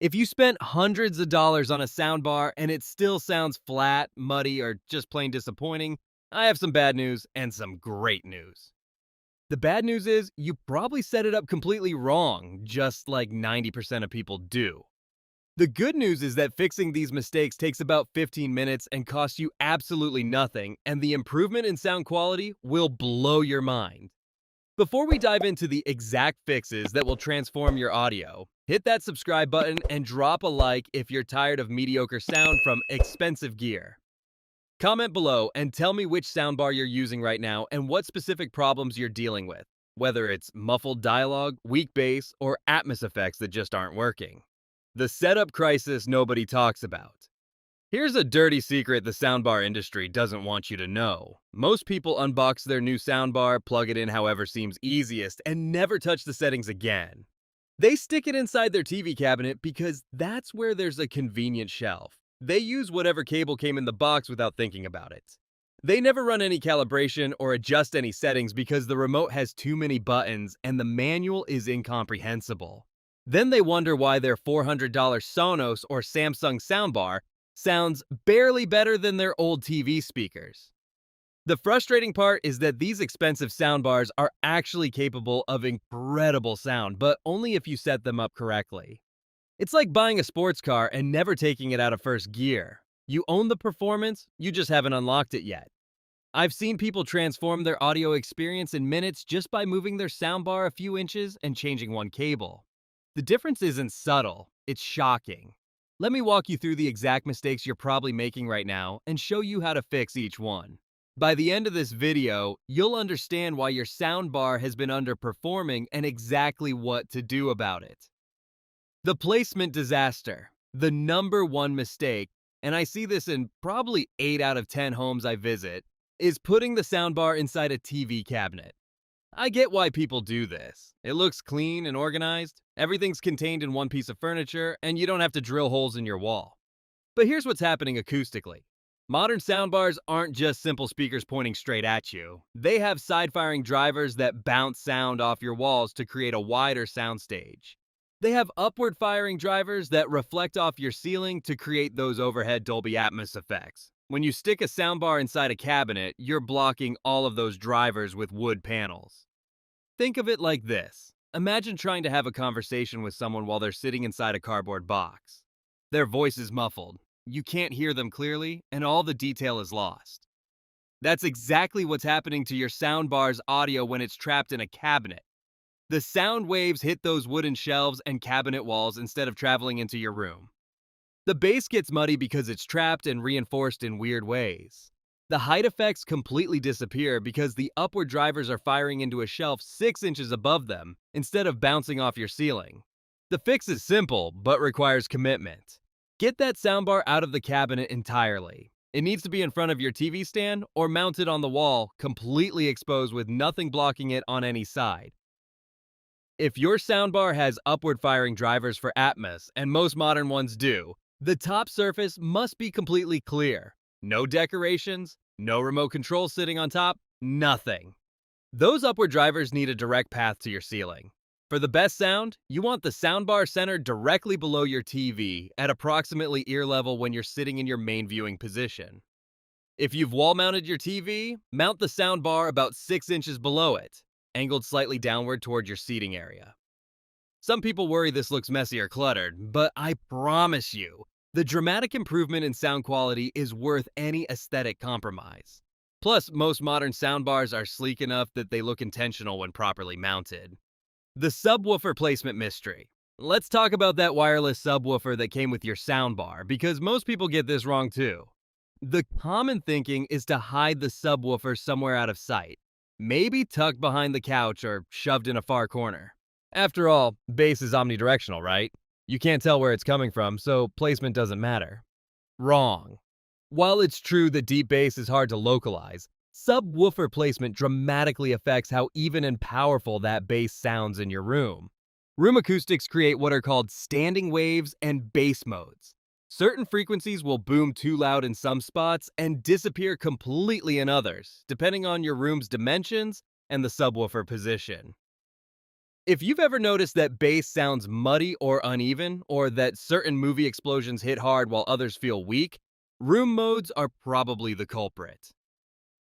If you spent hundreds of dollars on a soundbar and it still sounds flat, muddy, or just plain disappointing, I have some bad news and some great news. The bad news is you probably set it up completely wrong, just like 90% of people do. The good news is that fixing these mistakes takes about 15 minutes and costs you absolutely nothing, and the improvement in sound quality will blow your mind. Before we dive into the exact fixes that will transform your audio, hit that subscribe button and drop a like if you're tired of mediocre sound from expensive gear. Comment below and tell me which soundbar you're using right now and what specific problems you're dealing with, whether it's muffled dialogue, weak bass, or Atmos effects that just aren't working. The setup crisis nobody talks about. Here's a dirty secret the soundbar industry doesn't want you to know. Most people unbox their new soundbar, plug it in however seems easiest, and never touch the settings again. They stick it inside their TV cabinet because that's where there's a convenient shelf. They use whatever cable came in the box without thinking about it. They never run any calibration or adjust any settings because the remote has too many buttons and the manual is incomprehensible. Then they wonder why their $400 Sonos or Samsung soundbar sounds barely better than their old TV speakers. The frustrating part is that these expensive soundbars are actually capable of incredible sound, but only if you set them up correctly. It's like buying a sports car and never taking it out of first gear. You own the performance, you just haven't unlocked it yet. I've seen people transform their audio experience in minutes just by moving their soundbar a few inches and changing one cable. The difference isn't subtle, it's shocking. Let me walk you through the exact mistakes you're probably making right now and show you how to fix each one. By the end of this video, you'll understand why your soundbar has been underperforming and exactly what to do about it. The placement disaster, the number one mistake, and I see this in probably 8 out of 10 homes I visit, is putting the soundbar inside a TV cabinet. I get why people do this. It looks clean and organized, everything's contained in one piece of furniture, and you don't have to drill holes in your wall. But here's what's happening acoustically. Modern soundbars aren't just simple speakers pointing straight at you. They have side-firing drivers that bounce sound off your walls to create a wider soundstage. They have upward-firing drivers that reflect off your ceiling to create those overhead Dolby Atmos effects. When you stick a soundbar inside a cabinet, you're blocking all of those drivers with wood panels. Think of it like this. Imagine trying to have a conversation with someone while they're sitting inside a cardboard box. Their voice is muffled, you can't hear them clearly, and all the detail is lost. That's exactly what's happening to your soundbar's audio when it's trapped in a cabinet. The sound waves hit those wooden shelves and cabinet walls instead of traveling into your room. The bass gets muddy because it's trapped and reinforced in weird ways. The height effects completely disappear because the upward drivers are firing into a shelf 6 inches above them instead of bouncing off your ceiling. The fix is simple, but requires commitment. Get that soundbar out of the cabinet entirely. It needs to be in front of your TV stand or mounted on the wall, completely exposed with nothing blocking it on any side. If your soundbar has upward firing drivers for Atmos, and most modern ones do, the top surface must be completely clear. No decorations, no remote control sitting on top, nothing. Those upward drivers need a direct path to your ceiling. For the best sound, you want the soundbar centered directly below your TV at approximately ear level when you're sitting in your main viewing position. If you've wall-mounted your TV, mount the soundbar about 6 inches below it, angled slightly downward toward your seating area. Some people worry this looks messy or cluttered, but I promise you, the dramatic improvement in sound quality is worth any aesthetic compromise. Plus, most modern soundbars are sleek enough that they look intentional when properly mounted. The subwoofer placement mystery. Let's talk about that wireless subwoofer that came with your soundbar, because most people get this wrong too. The common thinking is to hide the subwoofer somewhere out of sight, maybe tucked behind the couch or shoved in a far corner. After all, bass is omnidirectional, right? You can't tell where it's coming from, so placement doesn't matter. Wrong. While it's true that deep bass is hard to localize, subwoofer placement dramatically affects how even and powerful that bass sounds in your room. Room acoustics create what are called standing waves and bass modes. Certain frequencies will boom too loud in some spots and disappear completely in others, depending on your room's dimensions and the subwoofer position. If you've ever noticed that bass sounds muddy or uneven, or that certain movie explosions hit hard while others feel weak, room modes are probably the culprit.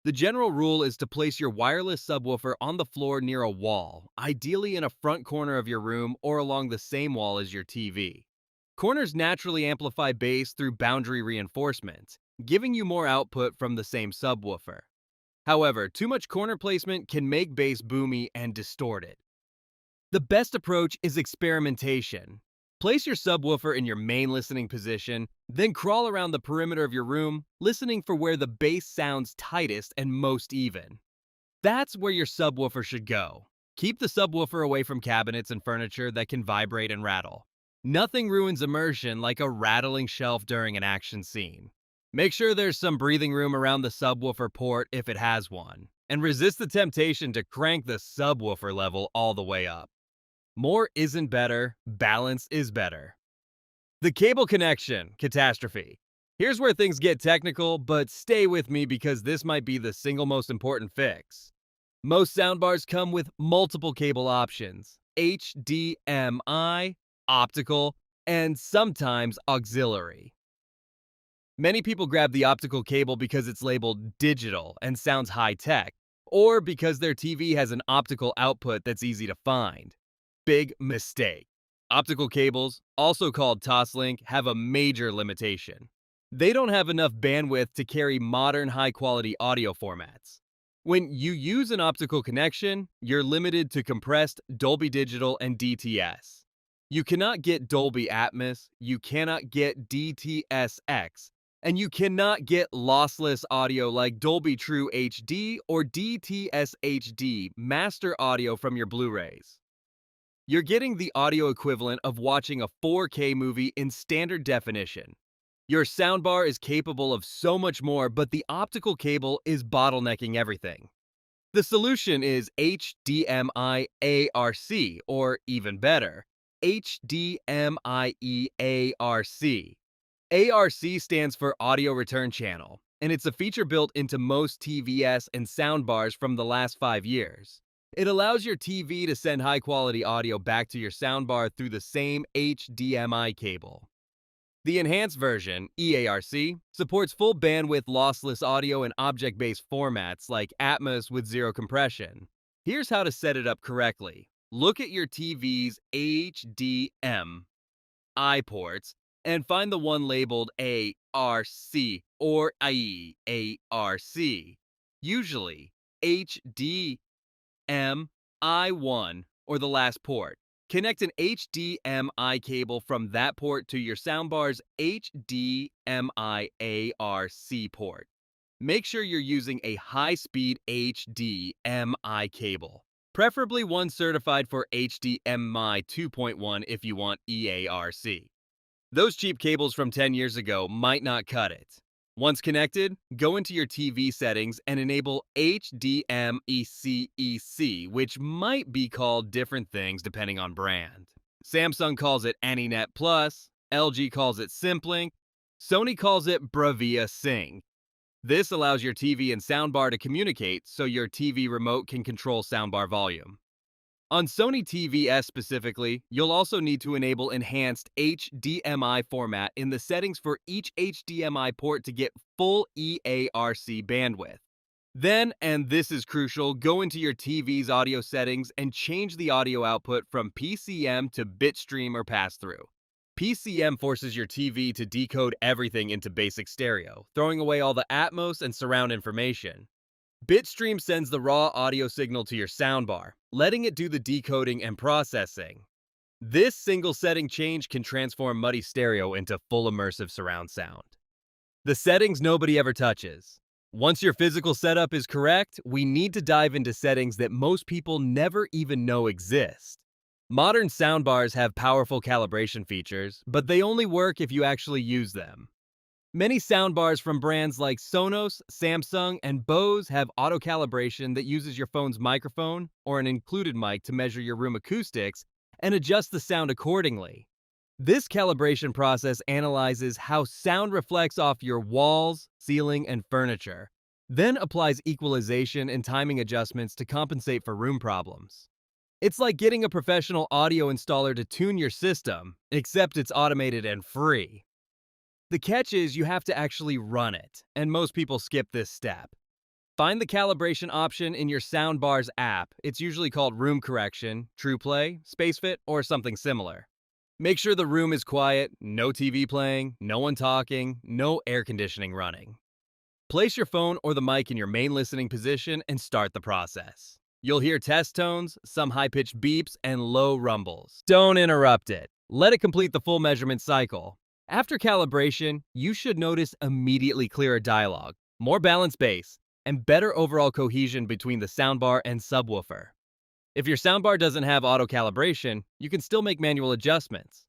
The general rule is to place your wireless subwoofer on the floor near a wall, ideally in a front corner of your room or along the same wall as your TV. Corners naturally amplify bass through boundary reinforcement, giving you more output from the same subwoofer. However, too much corner placement can make bass boomy and distorted. The best approach is experimentation. Place your subwoofer in your main listening position, then crawl around the perimeter of your room, listening for where the bass sounds tightest and most even. That's where your subwoofer should go. Keep the subwoofer away from cabinets and furniture that can vibrate and rattle. Nothing ruins immersion like a rattling shelf during an action scene. Make sure there's some breathing room around the subwoofer port if it has one, and resist the temptation to crank the subwoofer level all the way up. More isn't better, balance is better. The cable connection catastrophe. Here's where things get technical, but stay with me because this might be the single most important fix. Most soundbars come with multiple cable options: HDMI, optical, and sometimes auxiliary. Many people grab the optical cable because it's labeled digital and sounds high-tech, or because their TV has an optical output that's easy to find. Big mistake. Optical cables, also called Toslink, have a major limitation. They don't have enough bandwidth to carry modern high-quality audio formats. When you use an optical connection, you're limited to compressed Dolby Digital and DTS. You cannot get Dolby Atmos, you cannot get DTS:X, and you cannot get lossless audio like Dolby True HD or DTS HD master audio from your Blu-rays. You're getting the audio equivalent of watching a 4K movie in standard definition. Your soundbar is capable of so much more, but the optical cable is bottlenecking everything. The solution is HDMI ARC, or even better, HDMI eARC. ARC stands for Audio Return Channel, and it's a feature built into most TVS and soundbars from the last 5 years. It allows your TV to send high-quality audio back to your soundbar through the same HDMI cable. The enhanced version, eARC, supports full bandwidth lossless audio in object-based formats like Atmos with zero compression. Here's how to set it up correctly. Look at your TV's HDMI ports and find the one labeled ARC or eARC. Usually, HDMI1 or the last port. Connect an HDMI cable from that port to your soundbar's HDMI ARC port. Make sure you're using a high-speed HDMI cable, preferably one certified for HDMI 2.1 if you want eARC. Those cheap cables from 10 years ago might not cut it. Once connected, go into your TV settings and enable HDMI-ECEC, which might be called different things depending on brand. Samsung calls it AnyNet Plus, LG calls it Simplink, Sony calls it Bravia Sync. This allows your TV and soundbar to communicate so your TV remote can control soundbar volume. On Sony TVS specifically, you'll also need to enable enhanced HDMI format in the settings for each HDMI port to get full eARC bandwidth. Then, and this is crucial, go into your TV's audio settings and change the audio output from PCM to bitstream or pass-through. PCM forces your TV to decode everything into basic stereo, throwing away all the Atmos and surround information. Bitstream sends the raw audio signal to your soundbar, letting it do the decoding and processing. This single setting change can transform muddy stereo into full immersive surround sound. The settings nobody ever touches. Once your physical setup is correct, we need to dive into settings that most people never even know exist. Modern soundbars have powerful calibration features, but they only work if you actually use them. Many soundbars from brands like Sonos, Samsung, and Bose have auto-calibration that uses your phone's microphone or an included mic to measure your room acoustics and adjust the sound accordingly. This calibration process analyzes how sound reflects off your walls, ceiling, and furniture, then applies equalization and timing adjustments to compensate for room problems. It's like getting a professional audio installer to tune your system, except it's automated and free. The catch is you have to actually run it, and most people skip this step. Find the calibration option in your Soundbars app. It's usually called room correction, true play, space fit, or something similar. Make sure the room is quiet, no TV playing, no one talking, no air conditioning running. Place your phone or the mic in your main listening position and start the process. You'll hear test tones, some high-pitched beeps, and low rumbles. Don't interrupt it. Let it complete the full measurement cycle. After calibration, you should notice immediately clearer dialogue, more balanced bass, and better overall cohesion between the soundbar and subwoofer. If your soundbar doesn't have auto calibration, you can still make manual adjustments.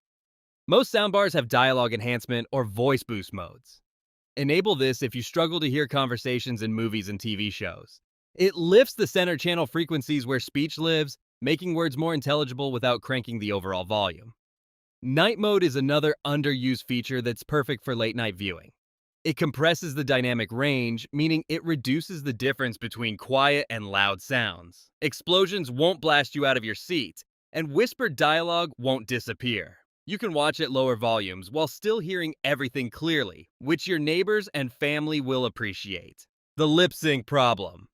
Most soundbars have dialogue enhancement or voice boost modes. Enable this if you struggle to hear conversations in movies and TV shows. It lifts the center channel frequencies where speech lives, making words more intelligible without cranking the overall volume. Night mode is another underused feature that's perfect for late night viewing. It compresses the dynamic range, meaning it reduces the difference between quiet and loud sounds. Explosions won't blast you out of your seat, and whispered dialogue won't disappear. You can watch at lower volumes while still hearing everything clearly, which your neighbors and family will appreciate. The lip sync problem.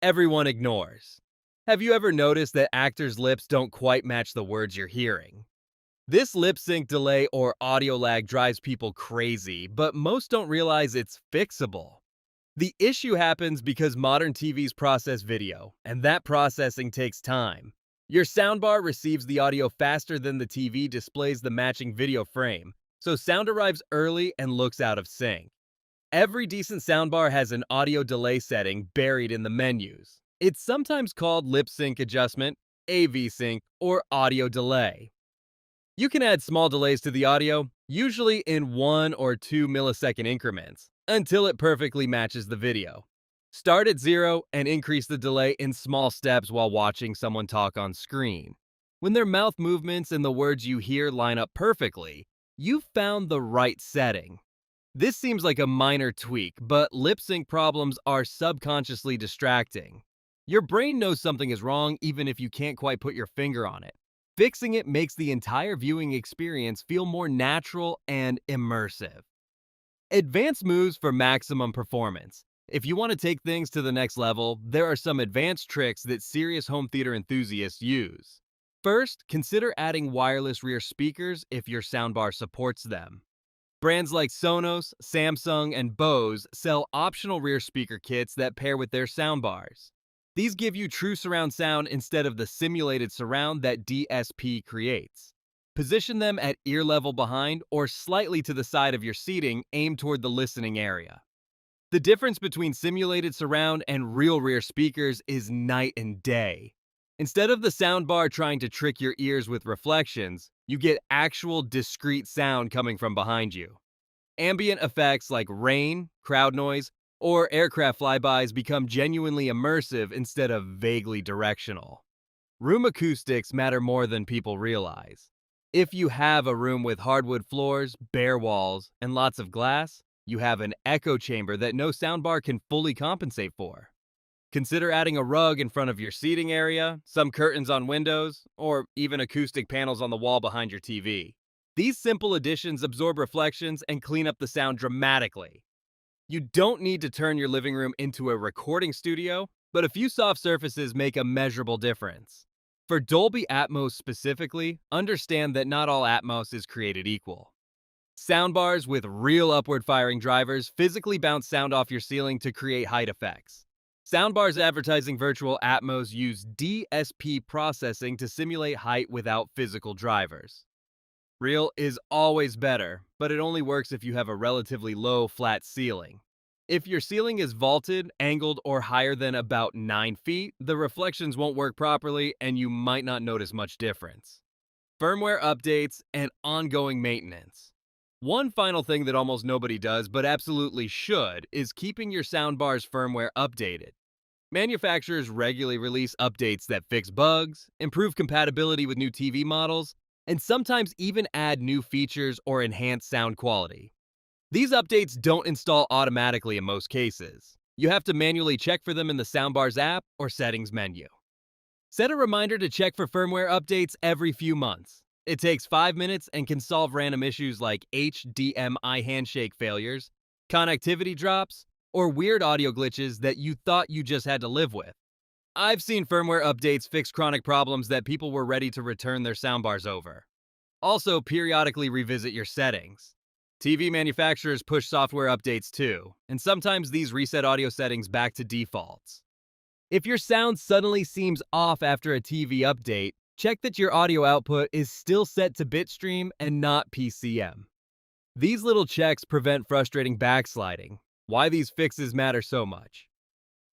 Everyone ignores. Have you ever noticed that actors' lips don't quite match the words you're hearing? This lip sync delay or audio lag drives people crazy, but most don't realize it's fixable. The issue happens because modern TVs process video, and that processing takes time. Your soundbar receives the audio faster than the TV displays the matching video frame, so sound arrives early and looks out of sync. Every decent soundbar has an audio delay setting buried in the menus. It's sometimes called lip sync adjustment, AV sync, or audio delay. You can add small delays to the audio, usually in 1 or 2 millisecond increments, until it perfectly matches the video. Start at 0 and increase the delay in small steps while watching someone talk on screen. When their mouth movements and the words you hear line up perfectly, you've found the right setting. This seems like a minor tweak, but lip sync problems are subconsciously distracting. Your brain knows something is wrong even if you can't quite put your finger on it. Fixing it makes the entire viewing experience feel more natural and immersive. Advanced moves for maximum performance. If you want to take things to the next level, there are some advanced tricks that serious home theater enthusiasts use. First, consider adding wireless rear speakers if your soundbar supports them. Brands like Sonos, Samsung, and Bose sell optional rear speaker kits that pair with their soundbars. These give you true surround sound instead of the simulated surround that DSP creates. Position them at ear level behind or slightly to the side of your seating aimed toward the listening area. The difference between simulated surround and real rear speakers is night and day. Instead of the soundbar trying to trick your ears with reflections, you get actual discrete sound coming from behind you. Ambient effects like rain, crowd noise, or aircraft flybys become genuinely immersive instead of vaguely directional. Room acoustics matter more than people realize. If you have a room with hardwood floors, bare walls, and lots of glass, you have an echo chamber that no soundbar can fully compensate for. Consider adding a rug in front of your seating area, some curtains on windows, or even acoustic panels on the wall behind your TV. These simple additions absorb reflections and clean up the sound dramatically. You don't need to turn your living room into a recording studio, but a few soft surfaces make a measurable difference. For Dolby Atmos specifically, understand that not all Atmos is created equal. Soundbars with real upward-firing drivers physically bounce sound off your ceiling to create height effects. Soundbars advertising virtual Atmos use DSP processing to simulate height without physical drivers. Real is always better, but it only works if you have a relatively low, flat ceiling. If your ceiling is vaulted, angled, or higher than about 9 feet, the reflections won't work properly and you might not notice much difference. Firmware updates and ongoing maintenance. One final thing that almost nobody does, but absolutely should, is keeping your soundbar's firmware updated. Manufacturers regularly release updates that fix bugs, improve compatibility with new TV models, and sometimes even add new features or enhance sound quality. These updates don't install automatically in most cases. You have to manually check for them in the Soundbars app or settings menu. Set a reminder to check for firmware updates every few months. It takes 5 minutes and can solve random issues like HDMI handshake failures, connectivity drops, or weird audio glitches that you thought you just had to live with. I've seen firmware updates fix chronic problems that people were ready to return their soundbars over. Also, periodically revisit your settings. TV manufacturers push software updates too, and sometimes these reset audio settings back to defaults. If your sound suddenly seems off after a TV update, check that your audio output is still set to bitstream and not PCM. These little checks prevent frustrating backsliding. Why these fixes matter so much.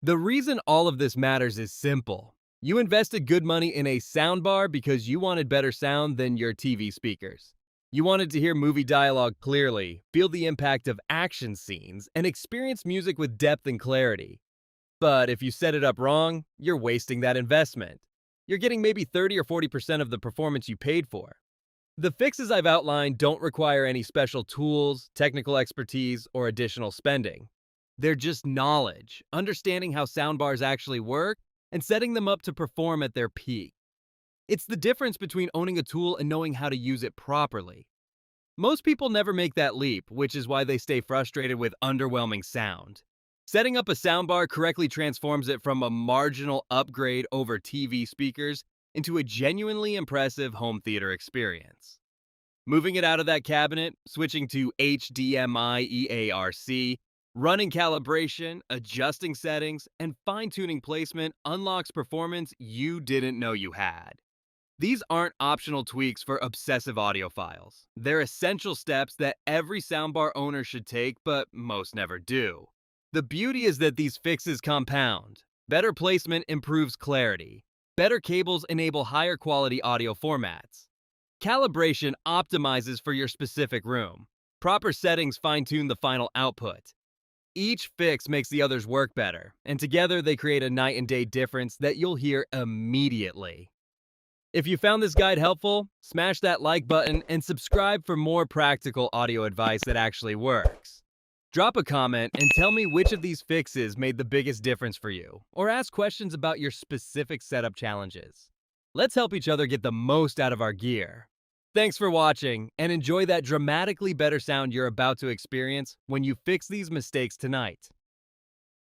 The reason all of this matters is simple. You invested good money in a soundbar because you wanted better sound than your TV speakers. You wanted to hear movie dialogue clearly, feel the impact of action scenes, and experience music with depth and clarity. But if you set it up wrong, you're wasting that investment. You're getting maybe 30 or 40% of the performance you paid for. The fixes I've outlined don't require any special tools, technical expertise, or additional spending. They're just knowledge, understanding how soundbars actually work, and setting them up to perform at their peak. It's the difference between owning a tool and knowing how to use it properly. Most people never make that leap, which is why they stay frustrated with underwhelming sound. Setting up a soundbar correctly transforms it from a marginal upgrade over TV speakers into a genuinely impressive home theater experience. Moving it out of that cabinet, switching to HDMI ARC, running calibration, adjusting settings, and fine-tuning placement unlocks performance you didn't know you had. These aren't optional tweaks for obsessive audiophiles. They're essential steps that every soundbar owner should take, but most never do. The beauty is that these fixes compound. Better placement improves clarity. Better cables enable higher quality audio formats. Calibration optimizes for your specific room. Proper settings fine-tune the final output. Each fix makes the others work better, and together they create a night and day difference that you'll hear immediately. If you found this guide helpful, smash that like button and subscribe for more practical audio advice that actually works. Drop a comment and tell me which of these fixes made the biggest difference for you, or ask questions about your specific setup challenges. Let's help each other get the most out of our gear. Thanks for watching, and enjoy that dramatically better sound you're about to experience when you fix these mistakes tonight.